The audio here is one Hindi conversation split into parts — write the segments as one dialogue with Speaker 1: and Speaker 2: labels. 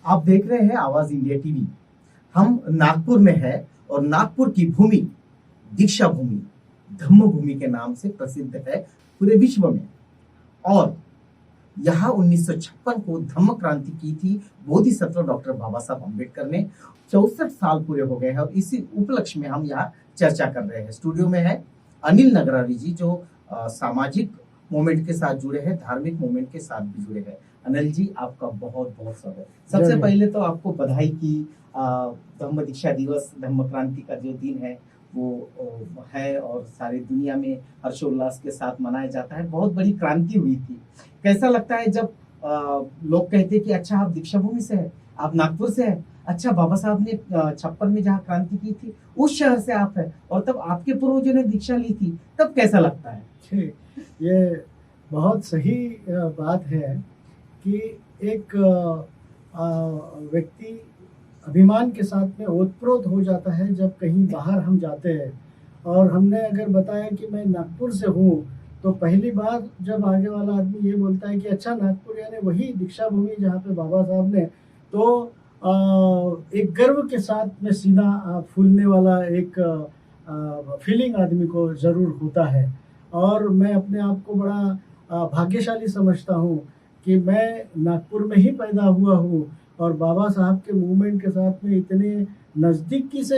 Speaker 1: आप देख रहे हैं आवाज इंडिया टीवी। हम नागपुर में है और नागपुर की भूमि दीक्षा भूमि, धम्म भूमि के नाम से प्रसिद्ध है पूरे विश्व में। और यहाँ 1956 को धम्म क्रांति की थी बोधिसत्व डॉक्टर बाबा साहब अम्बेडकर ने। 64 साल पूरे हो गए हैं और इसी उपलक्ष्य में हम यहाँ चर्चा कर रहे हैं। स्टूडियो में है अनिल नगरारी जी, जो सामाजिक मूवमेंट के साथ जुड़े हैं, धार्मिक मूवमेंट के साथ भी जुड़े हैं। अनिल जी, आपका बहुत बहुत स्वागत। सबसे पहले तो आपको बधाई की। धम्म दीक्षा दिवस, धम्म क्रांति का जो दिन है वो है और सारी दुनिया में हर्षोल्लास के साथ मनाया जाता है। बहुत बड़ी क्रांति हुई थी। कैसा लगता है जब लोग कहते हैं कि अच्छा आप दीक्षा भूमि से है, आप नागपुर से है, अच्छा बाबा साहब ने 56 में जहाँ क्रांति की थी उस शहर से आप है और तब आपके पूर्वजों ने दीक्षा ली थी, तब कैसा लगता है?
Speaker 2: ये बहुत सही बात है कि एक व्यक्ति अभिमान के साथ में ओतप्रोत हो जाता है जब कहीं बाहर हम जाते हैं। और हमने अगर बताया कि मैं नागपुर से हूँ तो पहली बार जब आगे वाला आदमी ये बोलता है कि अच्छा नागपुर यानी वही दीक्षा भूमि जहाँ पे बाबा साहब ने, तो एक गर्व के साथ में सीना फूलने वाला एक फीलिंग आदमी को ज़रूर होता है। और मैं अपने आप को बड़ा भाग्यशाली समझता हूँ कि मैं नागपुर में ही पैदा हुआ हूँ और बाबा साहब के मूवमेंट के साथ में इतने नज़दीकी से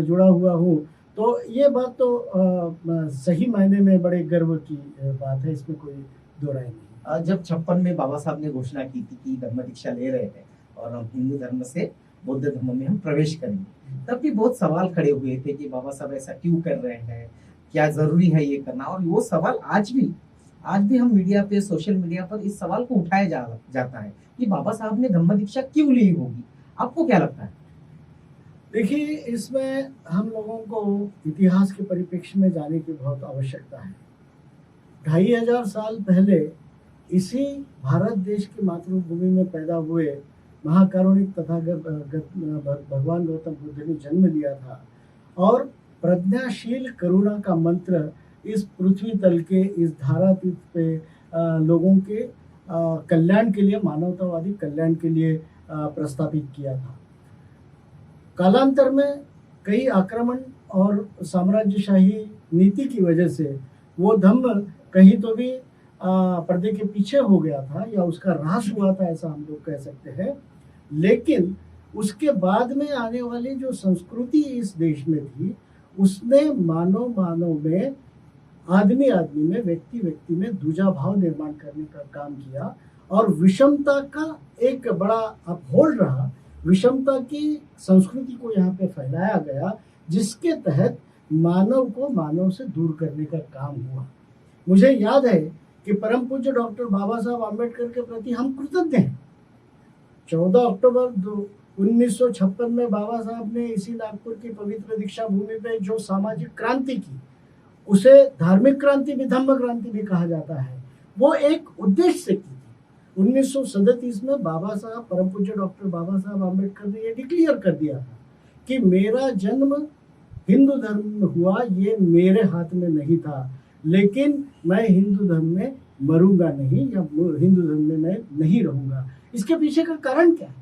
Speaker 2: जुड़ा हुआ हूँ। तो ये बात तो सही मायने में बड़े गर्व की बात है, इसमें कोई दो राय नहीं।
Speaker 1: जब 56 में बाबा साहब ने घोषणा की थी कि धम्म दीक्षा ले रहे हैं और हम हिंदू धर्म से बौद्ध धर्म में हम प्रवेश करेंगे, तब भी बहुत सवाल खड़े हुए थे कि बाबा साहब ऐसा क्यों कर रहे हैं, क्या जरूरी है ये करना। और वो सवाल आज भी हम मीडिया पे, सोशल मीडिया पर इस सवाल को उठाया जाता है कि बाबा साहब ने धम्म दीक्षा क्यों ली होगी। आपको क्या लगता है?
Speaker 2: देखिए, इसमें हम लोगों को इतिहास के परिप्रेक्ष्य में जाने की बहुत आवश्यकता है। 2500 साल पहले इसी भारत देश की मातृभूमि में पैदा हुए महाकारुणिक तथागत भगवान गौतम बुद्ध ने जन्म लिया था और प्रज्ञाशील करुणा का मंत्र इस पृथ्वी तल के, इस धारातीत पे लोगों के कल्याण के लिए, मानवतावादी कल्याण के लिए प्रस्तावित किया था। कालांतर में कई आक्रमण और साम्राज्यशाही नीति की वजह से वो धम्म कहीं तो भी पर्दे के पीछे हो गया था या उसका ह्रास हुआ था, ऐसा हम लोग कह सकते हैं। लेकिन उसके बाद में आने वाली जो संस्कृति इस देश में थी, उसने मानव में, आदमी में, व्यक्ति में दूजा भाव निर्माण करने का काम किया और विषमता का एक बड़ा अपहोल्ड रहा। विषमता की संस्कृति को यहाँ पे फैलाया गया, जिसके तहत मानव को मानव से दूर करने का काम हुआ। मुझे याद है कि परम पूज्य डॉक्टर बाबा साहब अम्बेडकर के प्रति हम कृतज्ञ हैं। 14 अक्टूबर 1956 में बाबा साहब ने इसी नागपुर की पवित्र दीक्षा भूमि पे जो सामाजिक क्रांति की, उसे धार्मिक क्रांति भी, धम्म क्रांति भी कहा जाता है, वो एक उद्देश्य से की थी। 1937 में बाबा साहब, परम पूज्य डॉक्टर बाबा साहब अम्बेडकर ने ये डिक्लेयर कर दिया था कि मेरा जन्म हिंदू धर्म में हुआ, ये मेरे हाथ में नहीं था, लेकिन मैं हिंदू धर्म में मरूंगा नहीं या हिंदू धर्म में मैं नहीं रहूंगा। इसके पीछे का कारण क्या है?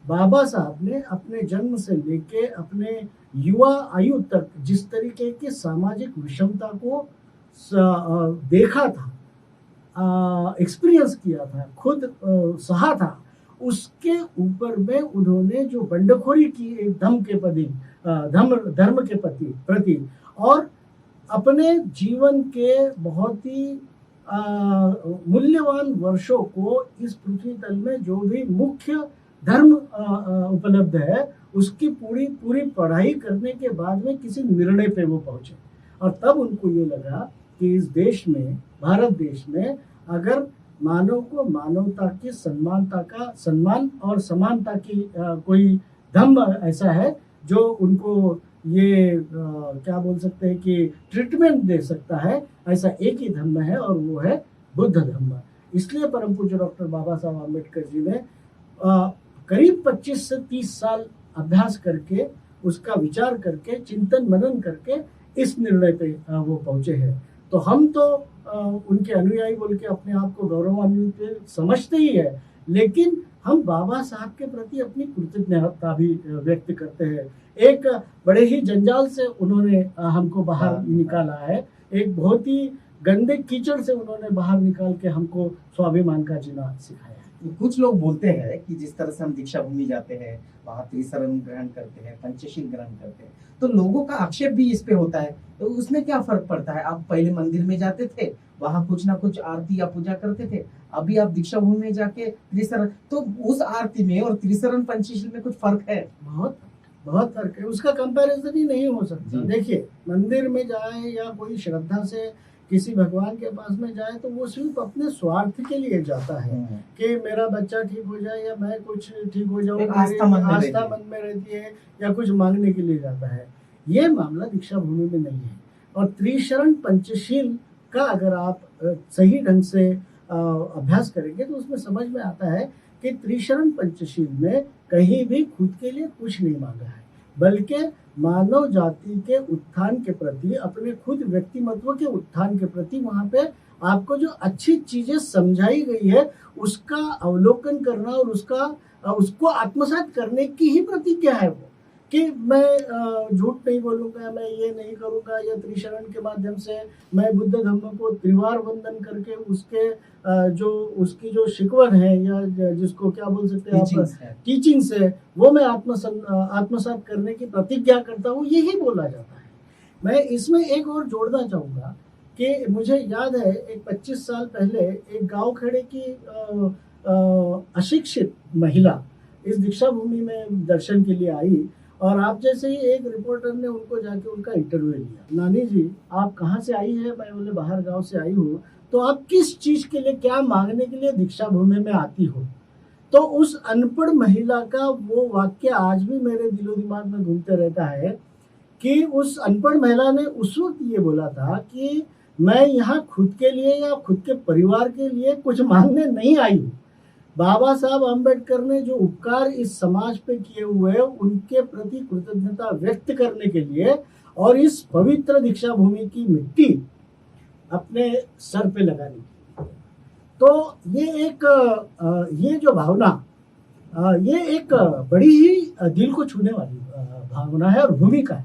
Speaker 2: बाबा साहब ने अपने जन्म से लेके अपने युवा आयु तक जिस तरीके की सामाजिक विषमता को देखा था, एक्सपीरियंस किया था, खुद सहा था, उसके ऊपर में उन्होंने जो बंडखोरी की एक धर्म के प्रति और अपने जीवन के बहुत ही मूल्यवान वर्षों को इस पृथ्वी तल में जो भी मुख्य धर्म उपलब्ध है उसकी पूरी पढ़ाई करने के बाद में किसी निर्णय पे वो पहुंचे। और तब उनको ये लगा कि इस देश में, भारत देश में, अगर मानव को मानवता की सम्मान और समानता की कोई धम्म ऐसा है जो उनको ये क्या बोल सकते हैं कि ट्रीटमेंट दे सकता है, ऐसा एक ही धर्म है और वो है बुद्ध धर्म। इसलिए परम पूज्य डॉक्टर बाबा साहब अम्बेडकर जी ने करीब 25 से 30 साल अभ्यास करके, उसका विचार करके, चिंतन मनन करके इस निर्णय पे वो पहुंचे हैं। तो हम तो उनके अनुयायी बोल के अपने आप को गौरवान्वित समझते ही है, लेकिन हम बाबा साहब के प्रति अपनी कृतज्ञता भी व्यक्त करते हैं। एक बड़े ही जंजाल से उन्होंने हमको बाहर
Speaker 1: हाँ।
Speaker 2: निकाला है, एक बहुत ही गंदे कीचड़ से उन्होंने बाहर निकाल के हमको स्वाभिमान का जीना सिखाया है।
Speaker 1: कुछ लोग बोलते हैं कि जिस तरह से हम दीक्षा भूमि जाते हैं, वहां त्रिशरण ग्रहण करते हैं, पंचशील ग्रहण करते हैं, तो लोगों का आक्षेप भी इस पे होता है, तो उसमें क्या फर्क पड़ता है? आप पहले मंदिर में जाते थे, वहां कुछ ना कुछ आरती या पूजा करते थे, अभी आप दीक्षा भूमि में जाके त्रिशरण, तो उस आरती में और त्रिशरण पंचशील में कुछ फर्क है?
Speaker 2: बहुत बहुत फर्क है, उसका कंपैरिजन ही नहीं हो सकता।
Speaker 1: जी।
Speaker 2: देखिए, मंदिर में जाए या कोई श्रद्धा से किसी भगवान के पास में जाए तो वो सिर्फ अपने स्वार्थ के लिए जाता है कि मेरा बच्चा ठीक हो जाए या मैं कुछ ठीक हो जाऊं,
Speaker 1: एक आस्था मन में रहती
Speaker 2: आस्था
Speaker 1: है।
Speaker 2: मन में रहती है, या कुछ मांगने के लिए जाता है। ये मामला दीक्षा भूमि में नहीं है। और त्रिशरण पंचशील का अगर आप सही ढंग से अभ्यास करेंगे तो उसमें समझ में आता है कि त्रिशरण पंचशील में कहीं भी खुद के लिए कुछ नहीं मांगा है, बल्कि मानव जाति के उत्थान के प्रति, अपने खुद व्यक्तिमत्व के उत्थान के प्रति वहां पे आपको जो अच्छी चीजें समझाई गई है उसका अवलोकन करना और उसको आत्मसात करने की ही प्रतिज्ञा है वो, कि मैं झूठ नहीं बोलूंगा, मैं ये नहीं करूंगा, या त्रिशरण के माध्यम से मैं बुद्ध धम्म को त्रिवार वंदन करके उसके उसकी जो शिकवत है या जिसको क्या बोल सकते हैं आप, टीचिंग्स है, वो मैं आत्मसात करने की प्रतिज्ञा करता हूँ, यही बोला जाता है। मैं इसमें एक और जोड़ना चाहूंगा कि मुझे याद है एक 25 साल पहले एक गांव खेड़े की अशिक्षित महिला इस दीक्षा भूमि में दर्शन के लिए आई, और आप जैसे ही एक रिपोर्टर ने उनको जाके उनका इंटरव्यू लिया, नानी जी आप कहाँ से आई है? मैं बोले बाहर गांव से आई हूँ। तो आप किस चीज के लिए, क्या मांगने के लिए दीक्षा भूमि में आती हो? तो उस अनपढ़ महिला का वो वाक्य आज भी मेरे दिलो दिमाग में घूमते रहता है कि उस अनपढ़ महिला ने उस वक्त ये बोला था कि मैं यहाँ खुद के लिए या खुद के परिवार के लिए कुछ मांगने नहीं आई हूँ। बाबा साहब अम्बेडकर ने जो उपकार इस समाज पे किए हुए हैं उनके प्रति कृतज्ञता व्यक्त करने के लिए और इस पवित्र दीक्षा भूमि की मिट्टी अपने सर पे लगाने की। तो ये जो भावना, ये एक बड़ी ही दिल को छूने वाली भावना है और भूमिका है।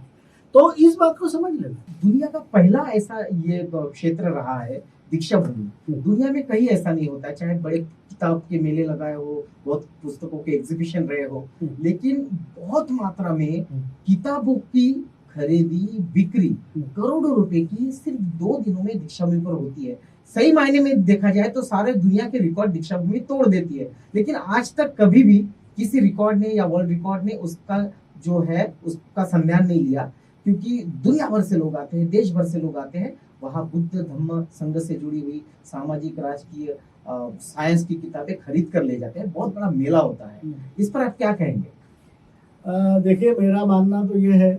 Speaker 2: तो इस बात को समझ लेना।
Speaker 1: दुनिया का पहला ऐसा ये क्षेत्र रहा है दीक्षा भूमि। दुनिया में कहीं ऐसा नहीं होता, चाहे बड़े किताब के मेले लगाए हो, बहुत पुस्तकों के एग्जीबिशन रहे हो, लेकिन बहुत मात्रा में किताबों की खरीदी बिक्री करोड़ों रुपए की सिर्फ 2 दिनों में दीक्षा भूमि पर होती है। सही मायने में देखा जाए तो सारे दुनिया के रिकॉर्ड दीक्षा भूमि तोड़ देती है, लेकिन आज तक कभी भी किसी रिकॉर्ड ने या वर्ल्ड रिकॉर्ड ने उसका जो है उसका संज्ञान नहीं लिया, क्योंकि दुनिया भर से लोग आते हैं, देश भर से लोग आते हैं। वहाँ बुद्ध धम्म संघ से जुड़ी हुई सामाजिक, राजकीय, साइंस की किताबें खरीद कर ले जाते हैं। बहुत बड़ा मेला होता है। इस पर आप क्या कहेंगे?
Speaker 2: देखिए, मेरा मानना तो ये है,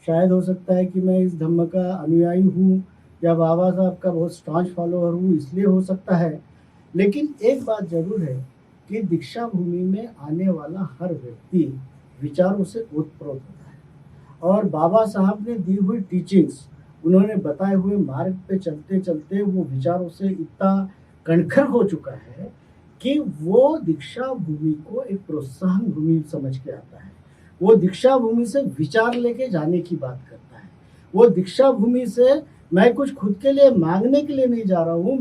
Speaker 2: शायद हो सकता है कि मैं इस धम्म का अनुयायी हूँ या बाबा साहब का बहुत स्टॉन्च फॉलोअर हूँ, इसलिए हो सकता है। लेकिन एक बात जरूर है कि दीक्षा भूमि में आने वाला हर व्यक्ति विचारों से ओतप्रोत होता है, और बाबा साहब ने दी हुई टीचिंग्स, उन्होंने बताए हुए मार्ग पे चलते चलते वो विचारों से इतना कणखर हो चुका है कि वो दीक्षा भूमि को एक प्रोत्साहन भूमि समझ के आता है। वो दीक्षा भूमि से विचार लेके जाने की बात करता है। वो दीक्षा भूमि से मैं कुछ खुद के लिए मांगने के लिए नहीं जा रहा हूँ,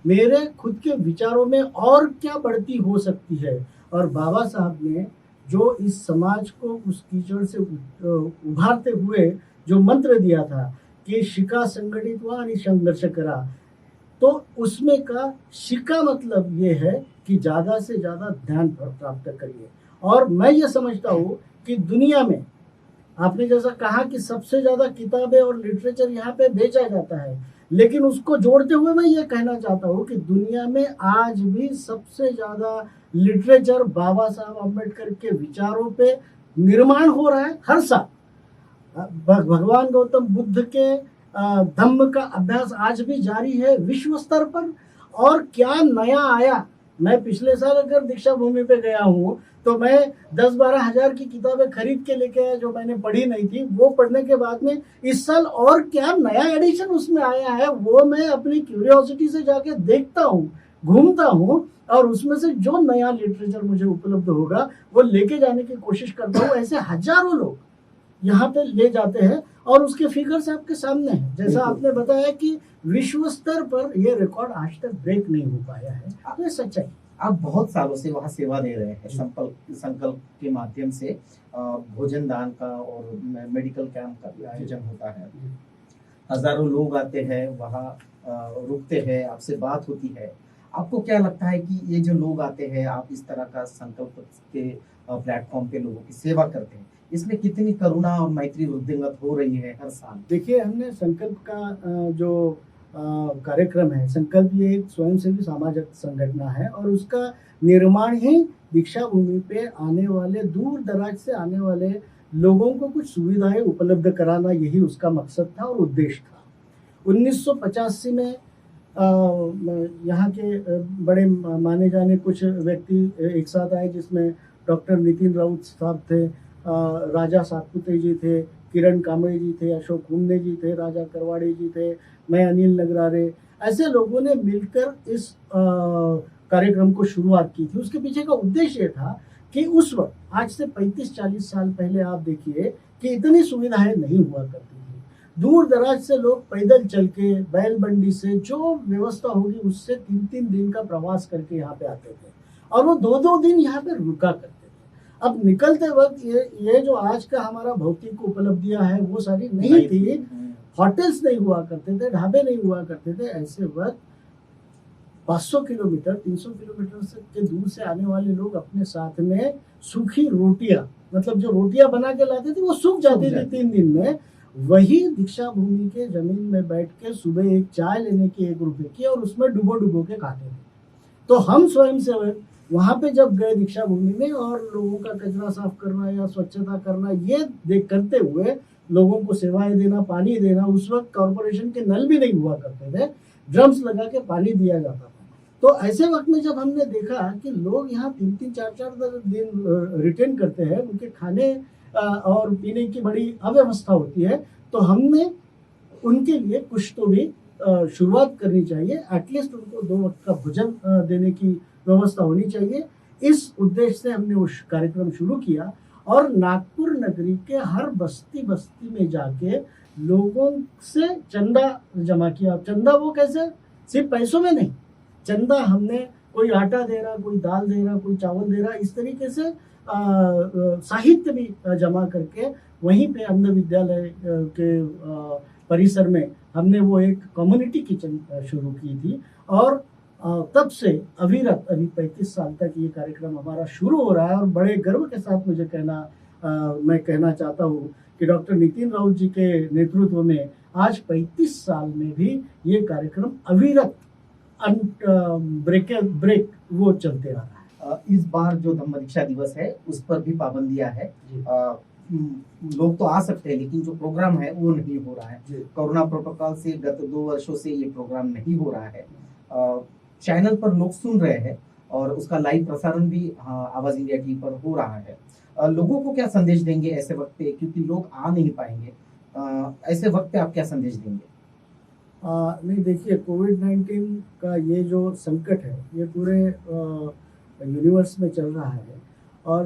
Speaker 2: मेरे खुद के विचारों में और क्या बढ़ती हो सकती है। और बाबा साहब ने जो इस समाज को उस कीचड़ से उभारते हुए जो मंत्र दिया था कि शिका संगठित हुआ आणि संघर्ष करा, तो उसमें का शिका मतलब ये है कि ज्यादा से ज्यादा ध्यान प्राप्त करिए। और मैं ये समझता हूँ कि दुनिया में, आपने जैसा कहा कि सबसे ज्यादा किताबें और लिटरेचर यहाँ पे बेचा जाता है, लेकिन उसको जोड़ते हुए मैं ये कहना चाहता हूँ कि दुनिया में आज भी सबसे ज्यादा लिटरेचर बाबा साहब अम्बेडकर के विचारों पे निर्माण हो रहा है हर साल। भगवान गौतम बुद्ध के धम्म का अभ्यास आज भी जारी है विश्व स्तर पर। और क्या नया आया, मैं पिछले साल अगर दीक्षा भूमि पे गया हूँ तो मैं 10-12 हजार की किताबें खरीद के लेके आया जो मैंने पढ़ी नहीं थी। वो पढ़ने के बाद में इस साल और क्या नया एडिशन उसमें आया है वो मैं अपनी क्यूरियोसिटी से जाके देखता हूँ। घूमता हूँ और उसमें से जो नया लिटरेचर मुझे उपलब्ध होगा वो लेके जाने की कोशिश करता हूँ। ऐसे हजारों लोग यहाँ पे ले जाते हैं और उसके फिगर्स आपके सामने हैं। जैसा
Speaker 1: बिल्कुल।
Speaker 2: आपने बताया कि विश्व स्तर पर ये रिकॉर्ड आज तक ब्रेक नहीं हो पाया है, तो ये सच्चाई।
Speaker 1: आप बहुत सालों से वहाँ सेवा दे रहे हैं,
Speaker 2: जी।
Speaker 1: संकल्प के माध्यम से भोजन दान का और मेडिकल कैंप का भी आयोजन होता है। हजारों लोग आते हैं वहाँ, रुकते हैं, आपसे बात होती है। आपको क्या लगता है कि ये जो लोग आते हैं, आप इस तरह का संकल्प के प्लेटफॉर्म पे लोगों की सेवा करते हैं, इसमें कितनी करुणा और मैत्री वृद्धिंगत हो रही है हर साल?
Speaker 2: देखिए, हमने संकल्प का जो कार्यक्रम है, संकल्प ये एक स्वयंसेवी सामाजिक संगठन है और उसका निर्माण ही दीक्षा भूमि पे आने वाले, दूर दराज से आने वाले लोगों को कुछ सुविधाएं उपलब्ध कराना, यही उसका मकसद था और उद्देश्य था। 1985 में यहाँ के बड़े माने जाने कुछ व्यक्ति एक साथ आए, जिसमें डॉक्टर नितिन राउत साहब थे, राजा सातपुते जी थे, किरण कांबळे जी थे, अशोक हुमने जी थे, राजा करवाड़े जी थे, मैं अनिल नगरारे। ऐसे लोगों ने मिलकर इस कार्यक्रम को शुरुआत की थी। उसके पीछे का उद्देश्य ये था कि उस वक्त, आज से 35-40 साल पहले आप देखिए कि इतनी सुविधाएं नहीं हुआ करती थी। दूर दराज से लोग पैदल चल के, बैलबंडी से, जो व्यवस्था होगी उससे 3-3 दिन का प्रवास करके यहाँ पे आते थे और वो 2-2 दिन यहाँ पे रुका करते थे। अब निकलते वक्त ये जो आज का हमारा भौतिक उपलब्धियां है वो सारी नहीं थी। होटल्स नहीं हुआ करते थे, ढाबे नहीं हुआ करते थे। ऐसे वक्त 500 किलोमीटर, 300 किलोमीटर से के दूर से आने वाले लोग अपने साथ में सूखी रोटियां, मतलब जो रोटियां बना के लाते थे वो सूख जाती थी 3 दिन में। वही दीक्षा भूमि के जमीन में बैठ के सुबह एक चाय लेने की 1 रुपए की और उसमें डुबो के खाते थे। तो हम स्वयं सेवक वहां पे जब गए दीक्षा भूमि में, और लोगों का कचरा साफ करना या स्वच्छता करना ये देख करते हुए, लोगों को सेवाएं देना, पानी देना, उस वक्त कॉर्पोरेशन के नल भी नहीं हुआ करते थे, ड्रम्स लगा के पानी दिया जाता था। तो ऐसे वक्त में जब हमने देखा कि लोग यहाँ 3-3, 4-4 दिन रिटेन करते हैं, उनके खाने और पीने की बड़ी अव्यवस्था होती है, तो हमने उनके लिए कुछ तो भी शुरुआत करनी चाहिए। एटलीस्ट उनको 2 वक्त का भोजन देने की व्यवस्था होनी चाहिए। इस उद्देश्य से हमने वो कार्यक्रम शुरू किया और नागपुर नगरी के हर बस्ती में जाके लोगों से चंदा जमा किया। चंदा वो कैसे? सिर्फ पैसों में नहीं, चंदा हमने, कोई आटा दे रहा, कोई दाल दे रहा, कोई चावल दे रहा, इस तरीके से साहित्य भी जमा करके वहीं पे अंध विद्यालय के परिसर में हमने वो एक कम्युनिटी किचन शुरू की थी और तब से अविरत, अभी 35 साल तक ये कार्यक्रम हमारा शुरू हो रहा है। और बड़े गर्व के साथ मुझे मैं कहना चाहता हूँ कि डॉक्टर नितिन राउत जी के नेतृत्व में आज 35 साल में भी ये कार्यक्रम अविरत ब्रेक वो चलते रहा है।
Speaker 1: इस बार जो धम्म दीक्षा दिवस है उस पर भी पाबंदियां है। लोग तो आ सकते हैं लेकिन जो प्रोग्राम है वो नहीं हो रहा है। कोरोना प्रोटोकॉल से गत 2 वर्षों से ये प्रोग्राम नहीं हो रहा है। चैनल पर लोग सुन रहे हैं और उसका लाइव प्रसारण भी आवाज इंडिया टीवी पर हो रहा है। लोगों को क्या संदेश देंगे ऐसे वक्त पे, क्योंकि लोग आ नहीं पाएंगे, ऐसे वक्त पे आप क्या संदेश देंगे?
Speaker 2: नहीं, देखिए, कोविड-19 का ये जो संकट है ये पूरे यूनिवर्स में चल रहा है और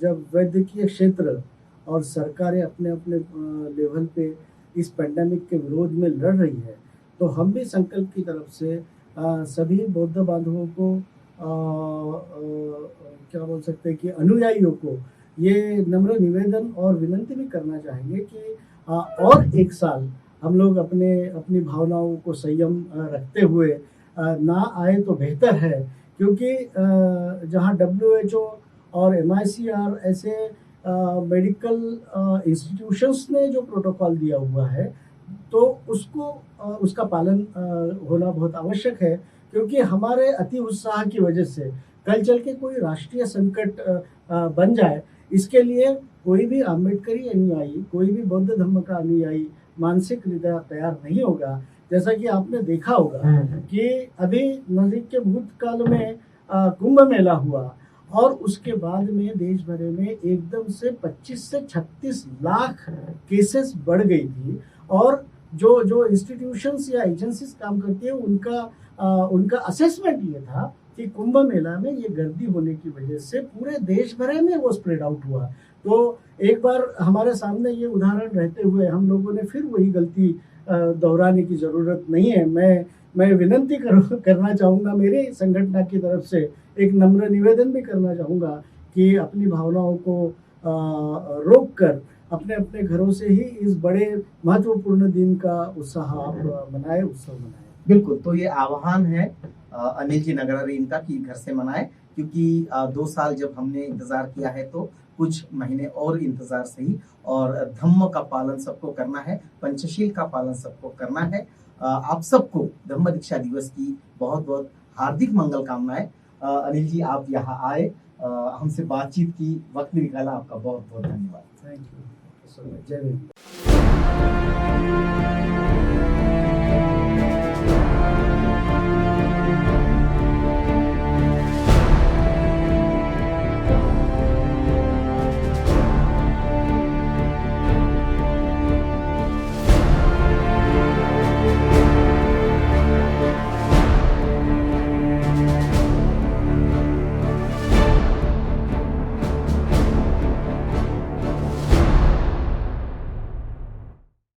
Speaker 2: जब वैद्यकीय क्षेत्र और सरकारें अपने अपने लेवल पे इस पेंडेमिक के विरोध में लड़ रही है, तो हम भी संकल्प की तरफ से सभी बौद्ध बांधवों को क्या बोल सकते हैं कि अनुयायियों को ये नम्र निवेदन और विनंती भी करना चाहेंगे कि और 1 साल हम लोग अपनी भावनाओं को संयम रखते हुए ना आए तो बेहतर है, क्योंकि जहाँ WHO और MICR ऐसे मेडिकल इंस्टीट्यूशंस ने जो प्रोटोकॉल दिया हुआ है तो उसका पालन होना बहुत आवश्यक है, क्योंकि हमारे अति उत्साह की वजह से कल चल के कोई राष्ट्रीय संकट बन जाए, इसके लिए कोई भी अम्बेडकरी अनुयायी, कोई भी बौद्ध धर्म का अनुयायी मानसिक हृदय तैयार नहीं होगा। जैसा कि आपने देखा होगा कि अभी नजदीक के भूतकाल में कुंभ मेला हुआ और उसके बाद में देश भर में एकदम से 25 से 36 लाख केसेस बढ़ गई थी और जो जो इंस्टीट्यूशंस या एजेंसीज काम करती है उनका असेसमेंट ये था कि कुंभ मेला में ये गर्दी होने की वजह से पूरे देश भर में वो स्प्रेड आउट हुआ। तो एक बार हमारे सामने ये उदाहरण रहते हुए हम लोगों ने फिर वही गलती दोहराने की ज़रूरत नहीं है। मैं विनंती करना चाहूँगा, मेरे संगठन की तरफ से एक नम्र निवेदन भी करना चाहूँगा कि अपनी भावनाओं को रोक कर अपने अपने घरों से ही इस बड़े महत्वपूर्ण दिन का उत्सव मनाएं।
Speaker 1: बिल्कुल, तो ये आह्वान है अनिल जी नगरारीन का कि घर से मनाएं, क्योंकि 2 साल जब हमने इंतजार किया है तो कुछ महीने और इंतजार सही, और धम्म का पालन सबको करना है, पंचशील का पालन सबको करना है। आप सबको धम्म दीक्षा दिवस की बहुत बहुत हार्दिक मंगल कामनाएं। अनिल जी, आप यहाँ आए, हमसे बातचीत की, वक्त निकाला, आपका बहुत बहुत धन्यवाद।
Speaker 2: Thank you so much. जय हिंद।